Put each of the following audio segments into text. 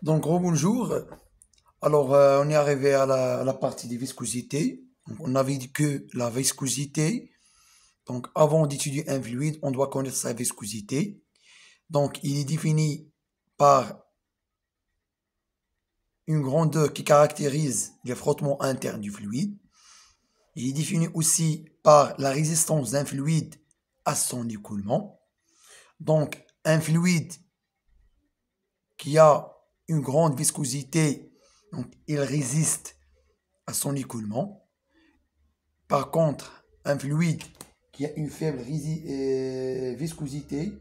Donc, bonjour. Alors, on est arrivé à la partie des viscosités. Donc, on avait dit que la viscosité, donc avant d'étudier un fluide, on doit connaître sa viscosité. Donc, il est défini par une grandeur qui caractérise le frottement interne du fluide. Il est défini aussi par la résistance d'un fluide à son écoulement. Donc, un fluide qui a une grande viscosité, donc il résiste à son écoulement. Par contre, un fluide qui a une faible viscosité,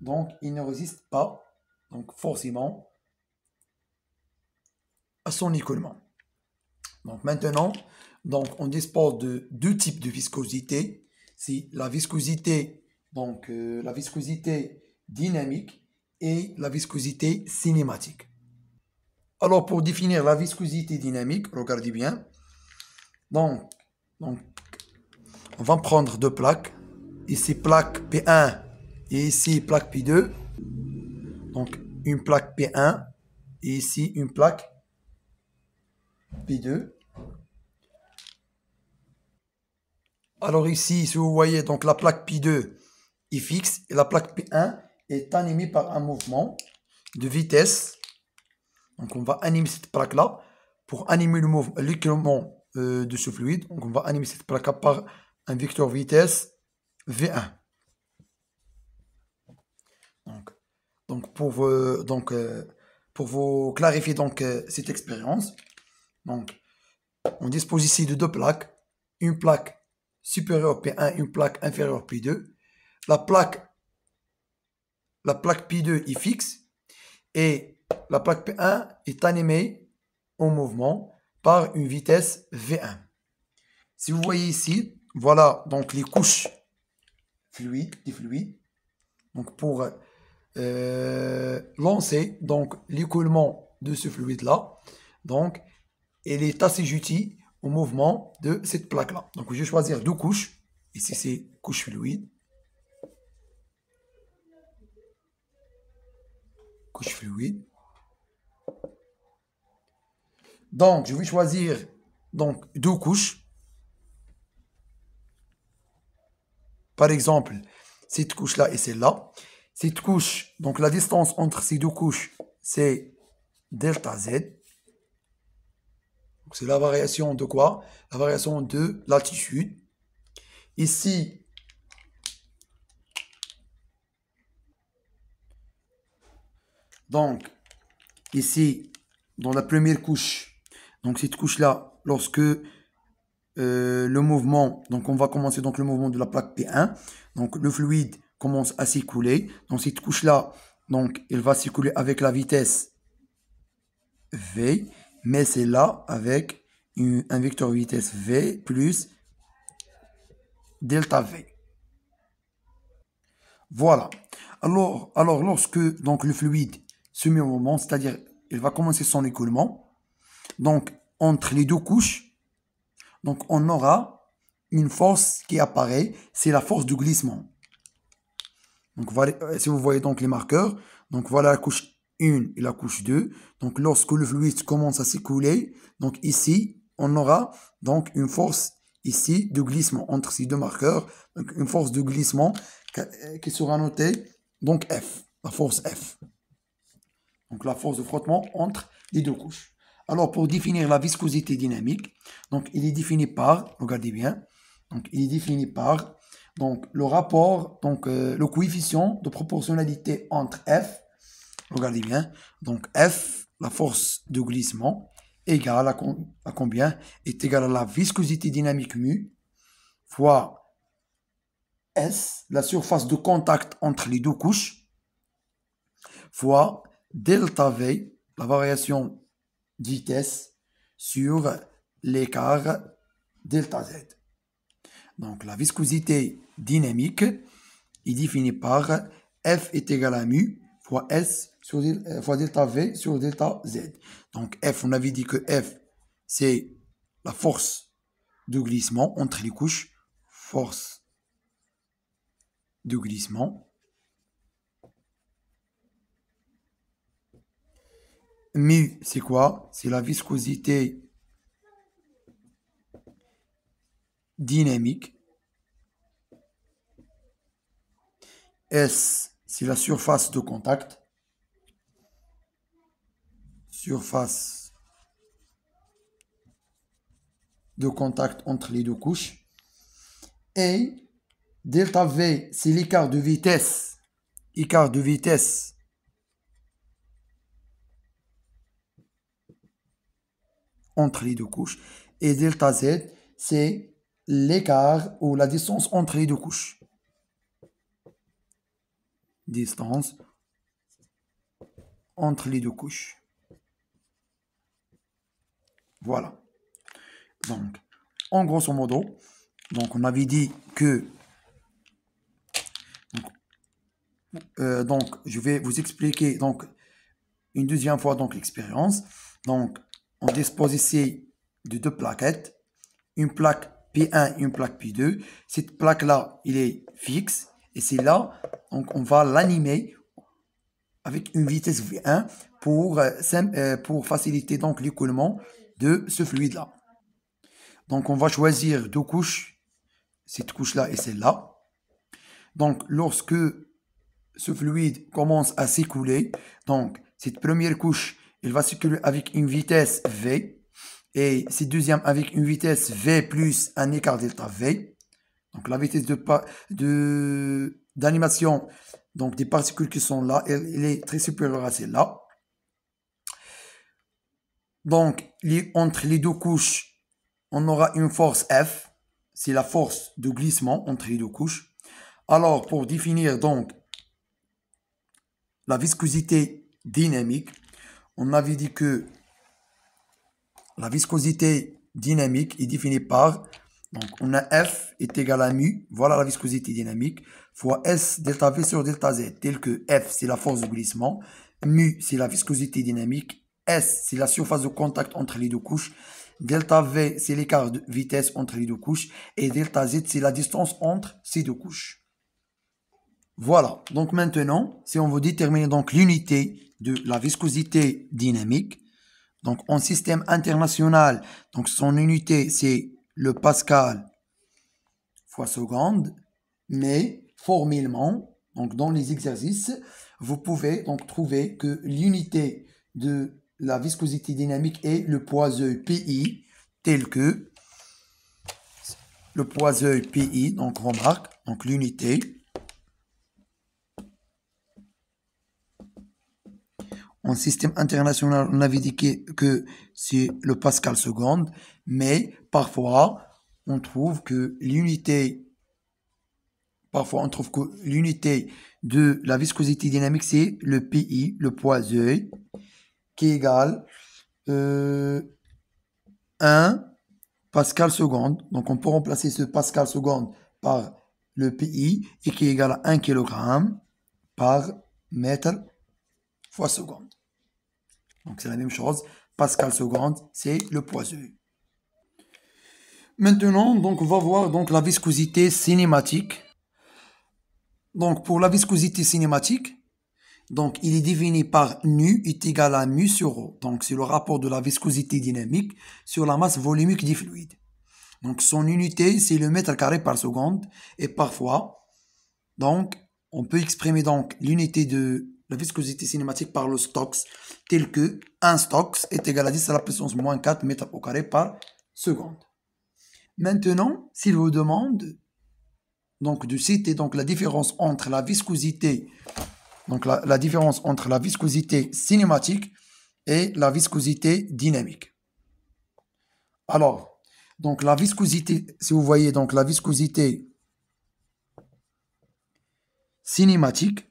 donc il ne résiste pas, donc forcément, à son écoulement. Donc maintenant, donc on dispose de deux types de viscosité. C'est la viscosité, la viscosité dynamique et la viscosité cinématique. Alors pour définir la viscosité dynamique, regardez bien. Donc, donc on va prendre deux plaques. Ici plaque P1 et ici plaque P2. Donc une plaque P1 et ici une plaque P2. Alors ici, si vous voyez, donc la plaque P2 est fixe et la plaque P1 est animée par un mouvement de vitesse. Donc on va animer cette plaque-là pour animer l'écoulement de ce fluide. Donc on va animer cette plaque-là par un vecteur vitesse V1. Donc, pour vous clarifier cette expérience, donc, on dispose ici de deux plaques, une plaque supérieure P1, une plaque inférieure P2. La plaque, la plaque P2 est fixe et la plaque P1 est animée en mouvement par une vitesse V1. Si vous voyez ici, voilà donc les couches des fluides. Donc pour lancer donc l'écoulement de ce fluide-là, donc elle est assujettie au mouvement de cette plaque-là. Donc je vais choisir deux couches. Ici c'est couche fluide. Couche fluide. Donc je vais choisir donc deux couches. Par exemple, cette couche-là et celle-là. Cette couche, donc la distance entre ces deux couches, c'est delta Z. C'est la variation de quoi? La variation de latitude. Ici, donc, ici, dans la première couche, donc cette couche-là, lorsque le mouvement, donc on va commencer donc le mouvement de la plaque P1, donc le fluide commence à s'écouler. Dans cette couche-là, donc il va s'écouler avec la vitesse V, mais c'est là avec un vecteur vitesse V plus delta V. Voilà. Alors lorsque donc le fluide se met au mouvement, c'est-à-dire il va commencer son écoulement, donc entre les deux couches, donc on aura une force qui apparaît, c'est la force du glissement. Donc voilà, si vous voyez donc les marqueurs, donc voilà la couche 1 et la couche 2. Donc lorsque le fluide commence à s'écouler, donc ici, on aura donc une force ici de glissement entre ces deux marqueurs, donc une force de glissement qui sera notée donc F, la force F. Donc la force de frottement entre les deux couches. Alors pour définir la viscosité dynamique, donc il est défini par, regardez bien, donc il est défini par donc le rapport, donc le coefficient de proportionnalité entre F, regardez bien, donc F, la force de glissement, égale à combien? Est égale à la viscosité dynamique mu fois S, la surface de contact entre les deux couches, fois delta V, la variation de vitesse, sur l'écart delta Z. Donc la viscosité dynamique est définie par F est égal à mu fois S fois delta V sur delta Z. Donc F, on avait dit que F, c'est la force de glissement entre les couches, force de glissement. mu, c'est quoi? C'est la viscosité dynamique. S, c'est la surface de contact. Surface de contact entre les deux couches. Et delta V, c'est l'écart de vitesse. Écart de vitesse entre les deux couches. Et delta Z, c'est l'écart ou la distance entre les deux couches. Distance entre les deux couches. Voilà. Donc, en grosso modo, donc on avait dit que donc je vais vous expliquer donc une deuxième fois donc l'expérience. Donc, on dispose ici de deux plaquettes, une plaque P1 et une plaque P2. Cette plaque-là, il est fixe et c'est là, donc on va l'animer avec une vitesse V1 pour faciliter donc l'écoulement de ce fluide-là. Donc, on va choisir deux couches, cette couche-là et celle-là. Donc, lorsque ce fluide commence à s'écouler, donc cette première couche, elle va s'écouler avec une vitesse V, et cette deuxième avec une vitesse V plus un écart delta V. Donc, la vitesse d'animation donc des particules qui sont là, elle est très supérieure à celle-là. Donc, entre les deux couches, on aura une force F, c'est la force de glissement entre les deux couches. Alors, pour définir donc la viscosité dynamique, on avait dit que la viscosité dynamique est définie par, donc on a F est égal à mu, voilà la viscosité dynamique, fois S delta V sur delta Z, tel que F c'est la force de glissement, mu c'est la viscosité dynamique, S c'est la surface de contact entre les deux couches, delta V c'est l'écart de vitesse entre les deux couches, et delta Z c'est la distance entre ces deux couches. Voilà, donc maintenant, si on veut déterminer donc l'unité de la viscosité dynamique, donc en système international, donc son unité c'est le pascal fois seconde, mais formellement, donc dans les exercices, vous pouvez donc trouver que l'unité de la viscosité dynamique est le poids-œil PI, tel que le poids-œil PI, donc remarque, donc l'unité. En système international, on avait dit que c'est le pascal seconde, mais parfois, on trouve que l'unité de la viscosité dynamique, c'est le PI, le poids-œil, qui est égal 1 pascal seconde. Donc, on peut remplacer ce pascal seconde par le PI, et qui est égal à 1 kg par mètre fois seconde. Donc, c'est la même chose. Pascal seconde, c'est le poids-œil. Maintenant, donc, on va voir donc, la viscosité cinématique. Donc, pour la viscosité cinématique, donc, il est défini par nu est égal à mu sur ρ. Donc, c'est le rapport de la viscosité dynamique sur la masse volumique du fluide. Donc, son unité, c'est le mètre carré par seconde. Et parfois, donc, on peut exprimer donc l'unité de la viscosité cinématique par le Stokes, tel que 1 Stokes est égal à 10 à la puissance moins 4 mètres au carré par seconde. Maintenant, s'il vous demande donc de citer donc la différence entre la viscosité, donc la différence entre la viscosité cinématique et la viscosité dynamique. Alors, donc la viscosité, si vous voyez donc la viscosité cinématique,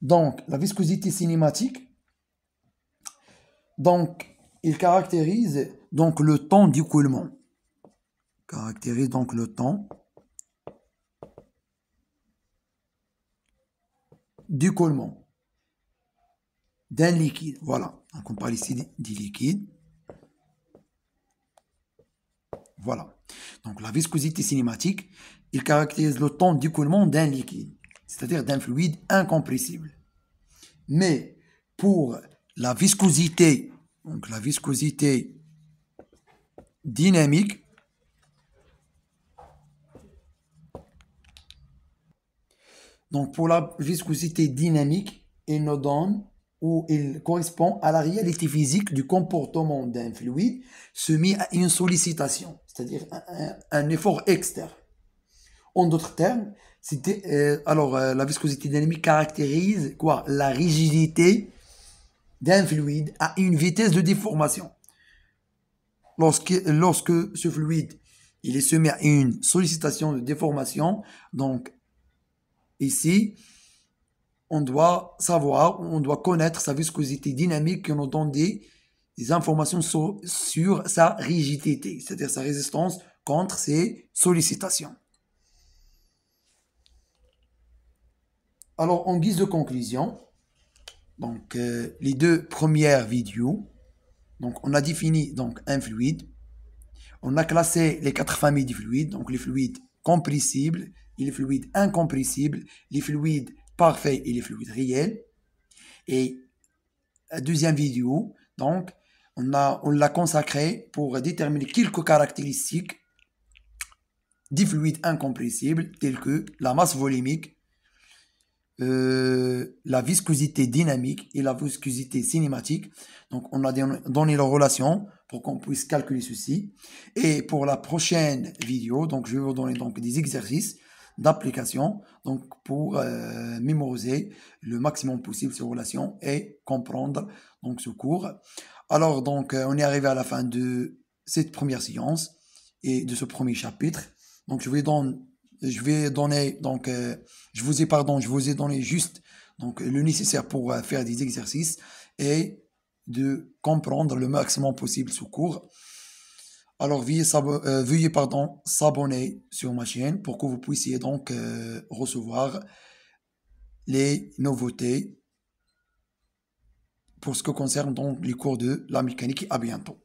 donc la viscosité cinématique, donc il caractérise donc le temps d'écoulement. Caractérise donc le temps d'écoulement d'un liquide. Voilà. Donc on parle ici du liquide. Voilà. Donc la viscosité cinématique, il caractérise le temps d'écoulement d'un liquide. c'est-à-dire d'un fluide incompressible. Mais pour la viscosité, donc la viscosité dynamique, il nous donne ou il correspond à la réalité physique du comportement d'un fluide soumis à une sollicitation, c'est-à-dire un effort externe. En d'autres termes, la viscosité dynamique caractérise quoi? La rigidité d'un fluide à une vitesse de déformation. Lorsque ce fluide il est soumis à une sollicitation de déformation, donc ici, on doit connaître sa viscosité dynamique qui nous donne des informations sur sa rigidité, c'est-à-dire sa résistance contre ces sollicitations. Alors, en guise de conclusion, donc les deux premières vidéos, donc on a défini donc un fluide, on a classé les 4 familles de fluides, donc les fluides compressibles, les fluides incompressibles, les fluides parfaits et les fluides réels. Et la deuxième vidéo, donc on l'a consacrée pour déterminer quelques caractéristiques des fluides incompressibles tels que la masse volumique, la viscosité dynamique et la viscosité cinématique. Donc on a donné leurs relations pour qu'on puisse calculer ceci. Et pour la prochaine vidéo, donc je vais vous donner donc des exercices d'application donc pour mémoriser le maximum possible ces relations et comprendre donc ce cours. Alors donc on est arrivé à la fin de cette première séance et de ce premier chapitre. Donc je vous ai donné juste donc le nécessaire pour faire des exercices et de comprendre le maximum possible ce cours. Alors veuillez s'abonner sur ma chaîne pour que vous puissiez donc recevoir les nouveautés pour ce qui concerne donc les cours de la mécanique. À bientôt.